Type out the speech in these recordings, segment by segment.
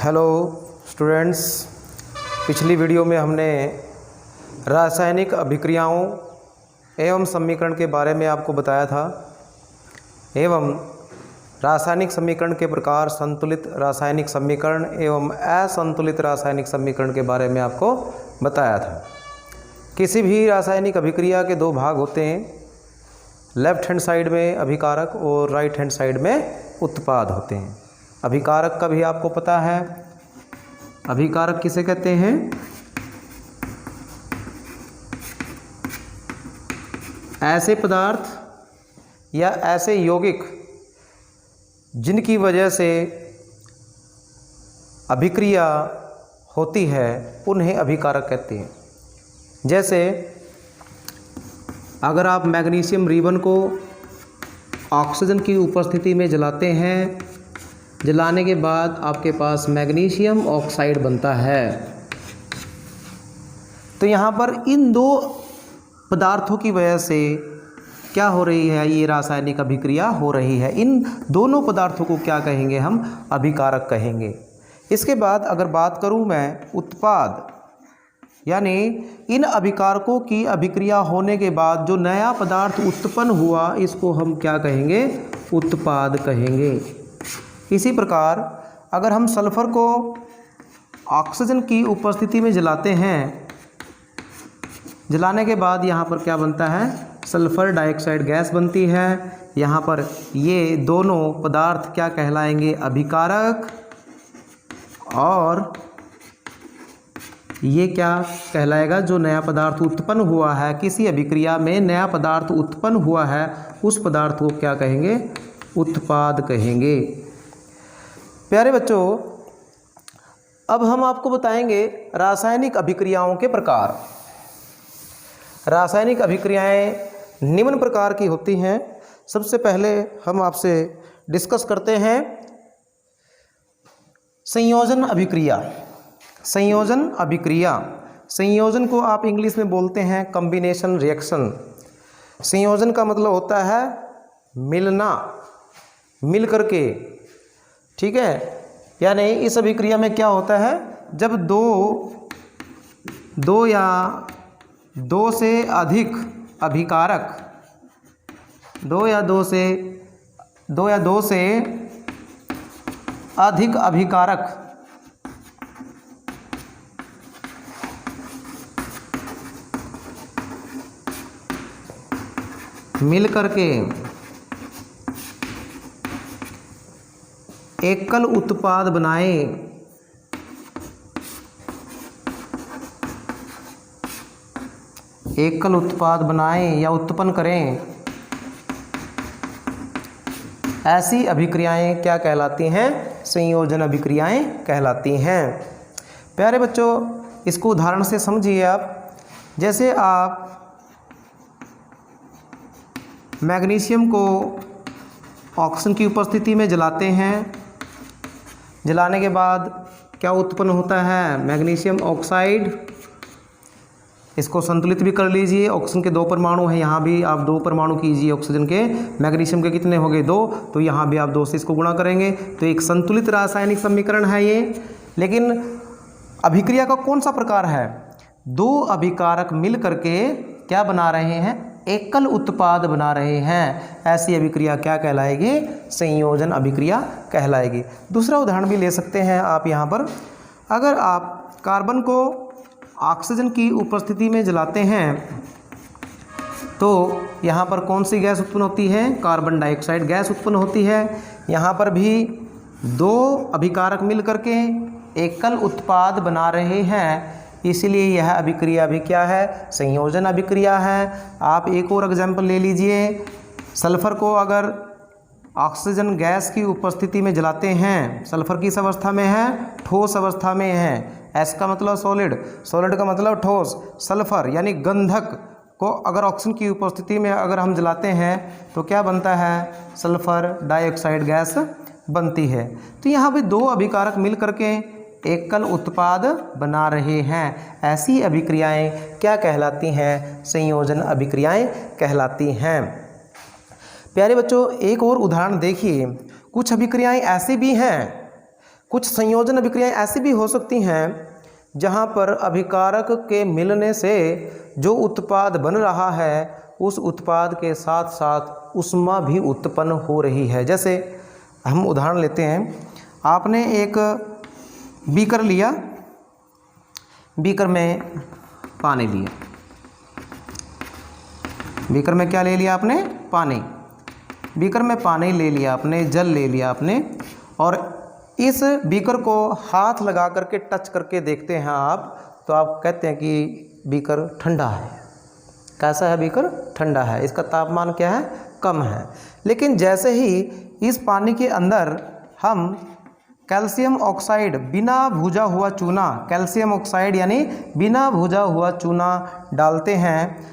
Hello students, पिछली video में हमने रासायनिक अभिक्रियाओं एवं समीकरण के बारे में आपको बताया था एवं रासायनिक समीकरण के प्रकार संतुलित रासायनिक समीकरण एवं असंतुलित रासायनिक समीकरण के बारे में आपको बताया था। किसी भी रासायनिक अभिक्रिया के दो भाग होते हैं, लेफ्ट हैंड साइड में अभिकारक और राइट हैंड साइड में उत्पाद होते हैं। अभिकारक का भी आपको पता है, अभिकारक किसे कहते हैं? ऐसे पदार्थ या ऐसे यौगिक जिनकी वजह से अभिक्रिया होती है उन्हें अभिकारक कहते हैं। जैसे अगर आप मैग्नीशियम रिबन को ऑक्सीजन की उपस्थिति में जलाते हैं, जलाने के बाद आपके पास मैग्नीशियम ऑक्साइड बनता है। तो यहाँ पर इन दो पदार्थों की वजह से क्या हो रही है? ये रासायनिक अभिक्रिया हो रही है। इन दोनों पदार्थों को क्या कहेंगे? हम अभिकारक कहेंगे। इसके बाद अगर बात करूँ मैं उत्पाद, यानी इन अभिकारकों की अभिक्रिया होने के बाद जो नया पदार्थ उत्पन्न हुआ, इसको हम क्या कहेंगे? उत्पाद कहेंगे। इसी प्रकार अगर हम सल्फर को ऑक्सीजन की उपस्थिति में जलाते हैं, जलाने के बाद यहाँ पर क्या बनता है? सल्फर डाइऑक्साइड गैस बनती है। यहाँ पर ये दोनों पदार्थ क्या कहलाएंगे? अभिकारक। और ये क्या कहलाएगा? जो नया पदार्थ उत्पन्न हुआ है, किसी अभिक्रिया में नया पदार्थ उत्पन्न हुआ है, उस पदार्थ को क्या कहेंगे? उत्पाद कहेंगे। प्यारे बच्चों, अब हम आपको बताएंगे रासायनिक अभिक्रियाओं के प्रकार। रासायनिक अभिक्रियाएं निम्न प्रकार की होती हैं। सबसे पहले हम आपसे डिस्कस करते हैं संयोजन अभिक्रिया। संयोजन अभिक्रिया, संयोजन को आप इंग्लिश में बोलते हैं कॉम्बिनेशन रिएक्शन। संयोजन का मतलब होता है मिलना, मिल करके, ठीक है। यानी इस अभिक्रिया में क्या होता है? जब दो या दो से अधिक अभिकारक, दो या दो से अधिक अभिकारक मिल करके एकल उत्पाद बनाएं, एकल उत्पाद बनाएं या उत्पन्न करें, ऐसी अभिक्रियाएं क्या कहलाती हैं? संयोजन अभिक्रियाएं कहलाती हैं। प्यारे बच्चों, इसको उदाहरण से समझिए आप। जैसे आप मैग्नीशियम को ऑक्सीजन की उपस्थिति में जलाते हैं, जलाने के बाद क्या उत्पन्न होता है? Magnesium oxide. इसको संतुलित भी कर लीजिए। ऑक्सीजन के दो परमाणु हैं, यहाँ भी आप दो परमाणु कीजिए ऑक्सीजन के। मैग्नीशियम के कितने हो गए? दो। तो यहाँ भी आप दो से इसको गुणा करेंगे तो एक संतुलित रासायनिक समीकरण है ये। लेकिन अभिक्रिया का कौन सा प्रकार है? दो अभिकारक मिल करके क्या बना रहे हैं? एकल उत्पाद बना रहे हैं। ऐसी अभिक्रिया क्या कहलाएगी? संयोजन अभिक्रिया कहलाएगी। दूसरा उदाहरण भी ले सकते हैं आप यहाँ पर। अगर आप कार्बन को ऑक्सीजन की उपस्थिति में जलाते हैं तो यहाँ पर कौन सी गैस उत्पन्न होती है? कार्बन डाइऑक्साइड गैस उत्पन्न होती है। यहाँ पर भी दो अभिकारक मिल करके एकल उत्पाद बना रहे हैं, इसलिए यह अभिक्रिया भी क्या है? संयोजन अभिक्रिया है। आप एक और एग्जाम्पल ले लीजिए। सल्फर को अगर ऑक्सीजन गैस की उपस्थिति में जलाते हैं, सल्फर किस अवस्था में है? ठोस अवस्था में है। एस का मतलब सॉलिड, सॉलिड का मतलब ठोस। सल्फर यानी गंधक को अगर ऑक्सीजन की उपस्थिति में अगर हम जलाते हैं तो क्या बनता है? सल्फर डाइऑक्साइड गैस बनती है। तो यहाँ पे दो अभिकारक मिल करके एकल उत्पाद बना रहे हैं। ऐसी अभिक्रियाएं क्या कहलाती हैं? संयोजन अभिक्रियाएं कहलाती हैं। प्यारे बच्चों, एक और उदाहरण देखिए। कुछ अभिक्रियाएं ऐसी भी हैं कुछ संयोजन अभिक्रियाएं ऐसी भी हो सकती हैं जहां पर अभिकारक के मिलने से जो उत्पाद बन रहा है उस उत्पाद के साथ साथ ऊष्मा भी उत्पन्न हो रही है। जैसे हम उदाहरण लेते हैं, आपने एक बीकर लिया, बीकर में पानी लिया, बीकर में क्या ले लिया आपने? पानी। बीकर में पानी ले लिया आपने, जल ले लिया आपने, और इस बीकर को हाथ लगा करके टच करके देखते हैं आप, तो आप कहते हैं कि बीकर ठंडा है। कैसा है बीकर? ठंडा है, इसका तापमान क्या है? कम है। लेकिन जैसे ही इस पानी के अंदर हम कैल्शियम ऑक्साइड बिना भुजा हुआ चूना, कैल्शियम ऑक्साइड यानी बिना भुजा हुआ चूना डालते हैं,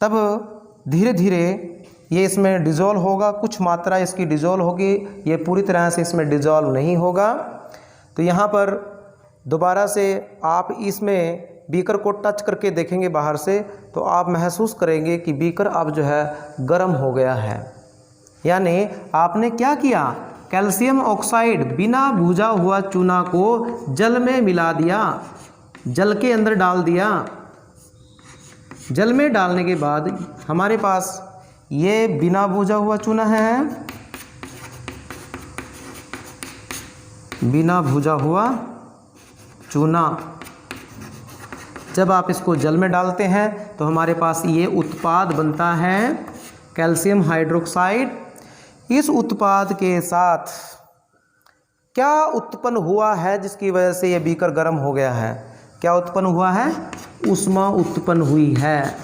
तब धीरे धीरे ये इसमें डिज़ोल्व होगा, कुछ मात्रा इसकी डिज़ोल्व होगी, ये पूरी तरह से इसमें डिज़ोल्व नहीं होगा। तो यहाँ पर दोबारा से आप इसमें बीकर को टच करके देखेंगे बाहर से, तो आप महसूस करेंगे कि बीकर अब जो है गर्म हो गया है। यानी आपने क्या किया? कैल्शियम ऑक्साइड बिना भुजा हुआ चूना को जल में मिला दिया, जल के अंदर डाल दिया। जल में डालने के बाद हमारे पास ये बिना भुजा हुआ चूना है, बिना भुजा हुआ चूना। जब आप इसको जल में डालते हैं तो हमारे पास ये उत्पाद बनता है कैल्शियम हाइड्रोक्साइड। इस उत्पाद के साथ क्या उत्पन्न हुआ है जिसकी वजह से ये बीकर गर्म हो गया है? क्या उत्पन्न हुआ है? ऊष्मा उत्पन्न हुई है।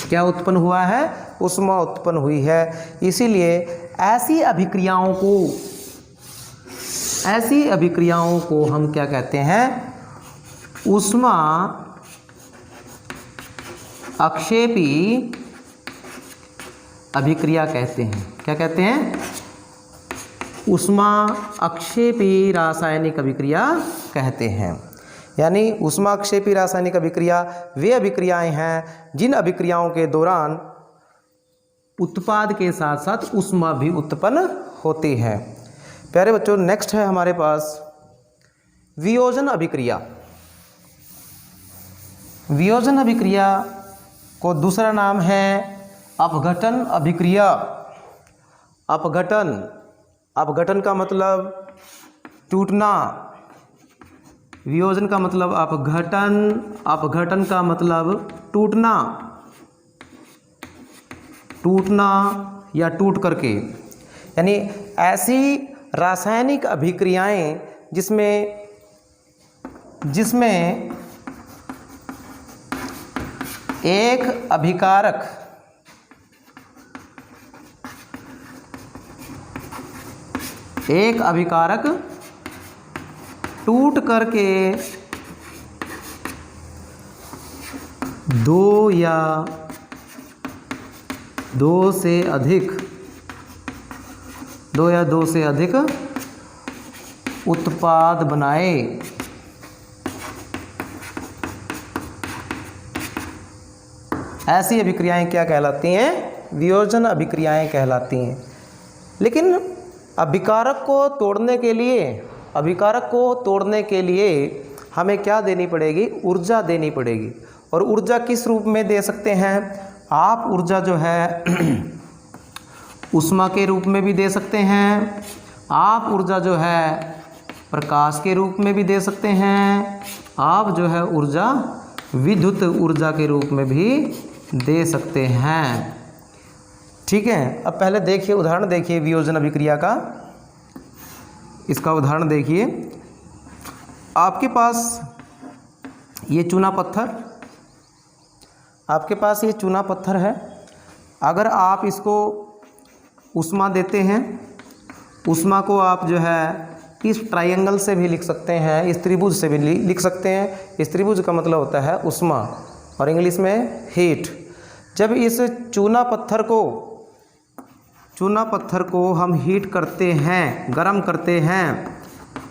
क्या उत्पन्न हुआ है? ऊष्मा उत्पन्न हुई है। इसीलिए ऐसी अभिक्रियाओं को हम क्या कहते हैं? ऊष्मा अक्षेपी अभिक्रिया कहते हैं। क्या कहते हैं? ऊष्मा अक्षेपी रासायनिक अभिक्रिया कहते हैं। यानी ऊष्मा अक्षेपी रासायनिक अभिक्रिया वे अभिक्रियाएं हैं जिन अभिक्रियाओं के दौरान उत्पाद के साथ साथ ऊष्मा भी उत्पन्न होती है। प्यारे बच्चों, नेक्स्ट है हमारे पास वियोजन अभिक्रिया। वियोजन अभिक्रिया को दूसरा नाम है अपघटन अभिक्रिया। अपघटन का मतलब टूटना, वियोजन का मतलब अपघटन का मतलब टूटना या टूट करके। यानी ऐसी रासायनिक अभिक्रियाएं जिसमें एक अभिकारक टूट करके दो से अधिक उत्पाद बनाए। ऐसी अभिक्रियाएं क्या कहलाती हैं? वियोजन अभिक्रियाएं कहलाती हैं। लेकिन अभिकारक को तोड़ने के लिए हमें क्या देनी पड़ेगी? ऊर्जा देनी पड़ेगी। और ऊर्जा किस रूप में दे सकते हैं आप? ऊर्जा जो है ऊष्मा के रूप में भी दे सकते हैं, आप ऊर्जा जो है प्रकाश के रूप में भी दे सकते हैं, आप जो है ऊर्जा विद्युत ऊर्जा के रूप में भी दे सकते हैं। ठीक है, अब पहले देखिए, उदाहरण देखिए वियोजन अभिक्रिया का। इसका उदाहरण देखिए, आपके पास ये चूना पत्थर है। अगर आप इसको ऊष्मा देते हैं, ऊष्मा को आप जो है इस ट्रायंगल से भी लिख सकते हैं, इस त्रिभुज से भी लिख सकते हैं। इस त्रिभुज का मतलब होता है ऊष्मा और इंग्लिश में हीट। जब इस चूना पत्थर को हम हीट करते हैं, गर्म करते हैं,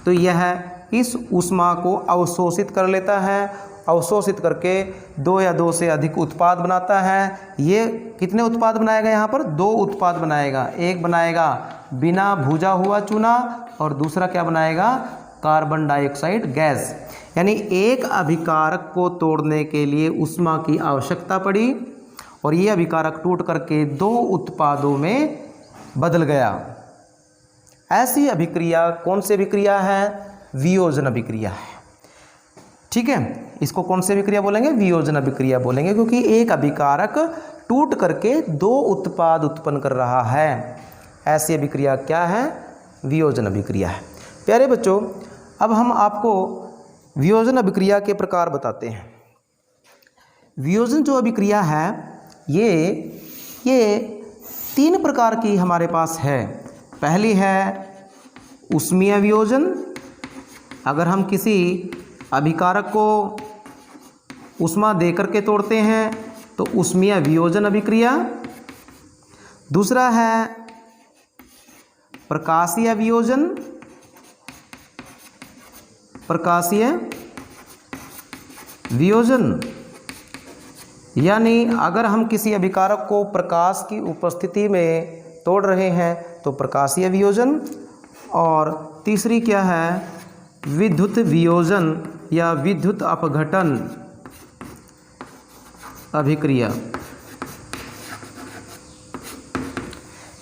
तो यह इस ऊष्मा को अवशोषित कर लेता है अवशोषित करके 2 या 2 से अधिक उत्पाद बनाता है। ये कितने उत्पाद बनाएगा? यहाँ पर 2 उत्पाद बनाएगा। एक बनाएगा बिना भुजा हुआ चूना और दूसरा क्या बनाएगा? Carbon dioxide gas. यानी एक अभिकारक को तोड़ने के लिए ऊष्मा की आवश्यकता पड़ी और ये अभिकारक टूट करके 2 उत्पादों में बदल गया। ऐसी अभिक्रिया कौन सी अभिक्रिया है? वियोजन अभिक्रिया है। ठीक है, इसको कौन सी अभिक्रिया बोलेंगे? वियोजन अभिक्रिया बोलेंगे, क्योंकि एक अभिकारक टूट करके 2 उत्पाद उत्पन्न कर रहा है। ऐसी अभिक्रिया क्या है? वियोजन अभिक्रिया है। प्यारे बच्चों, अब हम आपको वियोजन अभिक्रिया के प्रकार बताते हैं। वियोजन जो अभिक्रिया है ये 3 प्रकार की हमारे पास है। पहली है ऊष्मीय वियोजन। अगर हम किसी अभिकारक को ऊष्मा देकर के तोड़ते हैं तो ऊष्मीय वियोजन अभिक्रिया। दूसरा है प्रकाशीय वियोजन। प्रकाशीय वियोजन यानी अगर हम किसी अभिकारक को प्रकाश की उपस्थिति में तोड़ रहे हैं तो प्रकाशीय वियोजन। और तीसरी क्या है? विद्युत वियोजन या विद्युत अपघटन अभिक्रिया।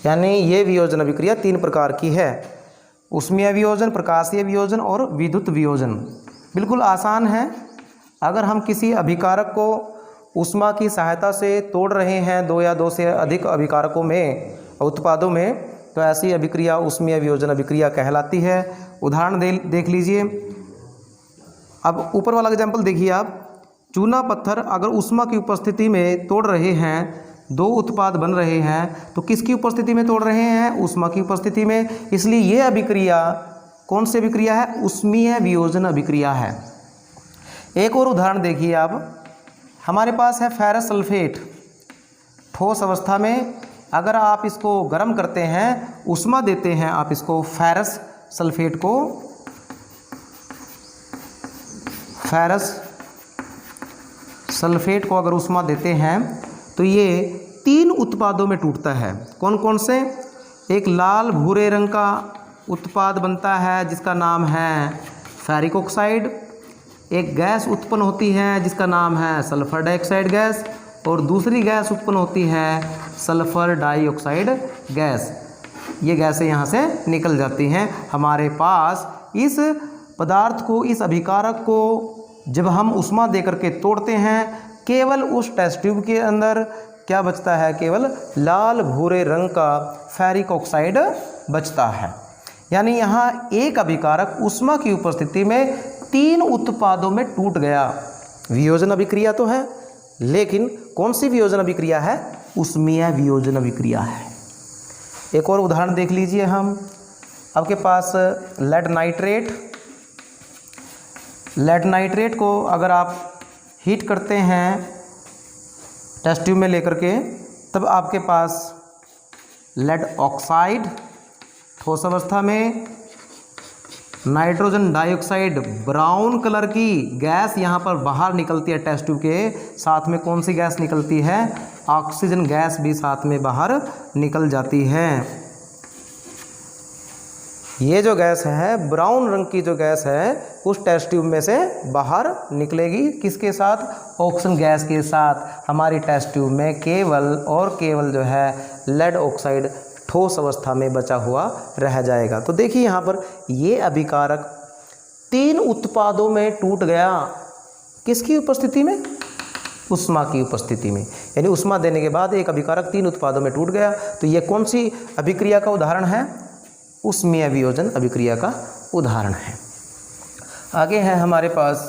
यानी ये वियोजन अभिक्रिया 3 प्रकार की है। ऊष्मीय वियोजन, प्रकाशीय वियोजन और विद्युत वियोजन। बिल्कुल आसान है। अगर हम किसी अभिकारक को ऊष्मा की सहायता से तोड़ रहे हैं 2 या 2 से अधिक अभिकारकों में, उत्पादों में, तो ऐसी अभिक्रिया ऊष्मीय वियोजन अभिक्रिया कहलाती है। उदाहरण देख लीजिए। अब ऊपर वाला एग्जाम्पल देखिए आप। चूना पत्थर अगर ऊष्मा की उपस्थिति में तोड़ रहे हैं, 2 उत्पाद बन रहे हैं, तो किसकी उपस्थिति में तोड़ रहे हैं? ऊष्मा की उपस्थिति में। इसलिए ये अभिक्रिया कौन सी अभिक्रिया है? ऊष्मीय वियोजन अभिक्रिया है। एक और उदाहरण देखिए आप। हमारे पास है फेरस सल्फेट। ठोस अवस्था में अगर आप इसको गर्म करते हैं, ऊष्मा देते हैं आप इसको, फेरस सल्फेट को, फेरस सल्फेट को अगर ऊष्मा देते हैं तो ये 3 उत्पादों में टूटता है। कौन कौन से? एक लाल भूरे रंग का उत्पाद बनता है जिसका नाम है फेरिक ऑक्साइड। एक गैस उत्पन्न होती है जिसका नाम है सल्फर डाइऑक्साइड गैस, और दूसरी गैस उत्पन्न होती है सल्फर डाइऑक्साइड गैस। ये गैसें यहाँ से निकल जाती हैं। हमारे पास इस पदार्थ को, इस अभिकारक को जब हम ऊष्मा देकर के तोड़ते हैं, केवल उस टेस्ट ट्यूब के अंदर क्या बचता है? केवल लाल भूरे रंग का फेरिक ऑक्साइड बचता है। यानी यहाँ एक अभिकारक ऊष्मा की उपस्थिति में 3 उत्पादों में टूट गया। वियोजन अभिक्रिया तो है, लेकिन कौन सी वियोजन अभिक्रिया है? ऊष्मीय वियोजन अभिक्रिया है। एक और उदाहरण देख लीजिए हम। आपके पास लेड नाइट्रेट। लेड नाइट्रेट को अगर आप हीट करते हैं टेस्ट ट्यूब में लेकर के, तब आपके पास लेड ऑक्साइड ठोस अवस्था में, नाइट्रोजन डाइऑक्साइड ब्राउन कलर की गैस यहाँ पर बाहर निकलती है। टेस्ट ट्यूब के साथ में कौन सी गैस निकलती है? ऑक्सीजन गैस भी साथ में बाहर निकल जाती है। ये जो गैस है, ब्राउन रंग की जो गैस है, उस टेस्ट ट्यूब में से बाहर निकलेगी। किसके साथ? ऑक्सीजन गैस के साथ। हमारी टेस्ट ट्यूब में केवल और केवल जो है लेड ऑक्साइड ठोस अवस्था में बचा हुआ रह जाएगा। तो देखिए यहाँ पर ये अभिकारक 3 उत्पादों में टूट गया। किसकी उपस्थिति में? ऊष्मा की उपस्थिति में। यानी ऊष्मा देने के बाद एक अभिकारक 3 उत्पादों में टूट गया। तो ये कौन सी अभिक्रिया का उदाहरण है? ऊष्मीय वियोजन अभिक्रिया का उदाहरण है। आगे है हमारे पास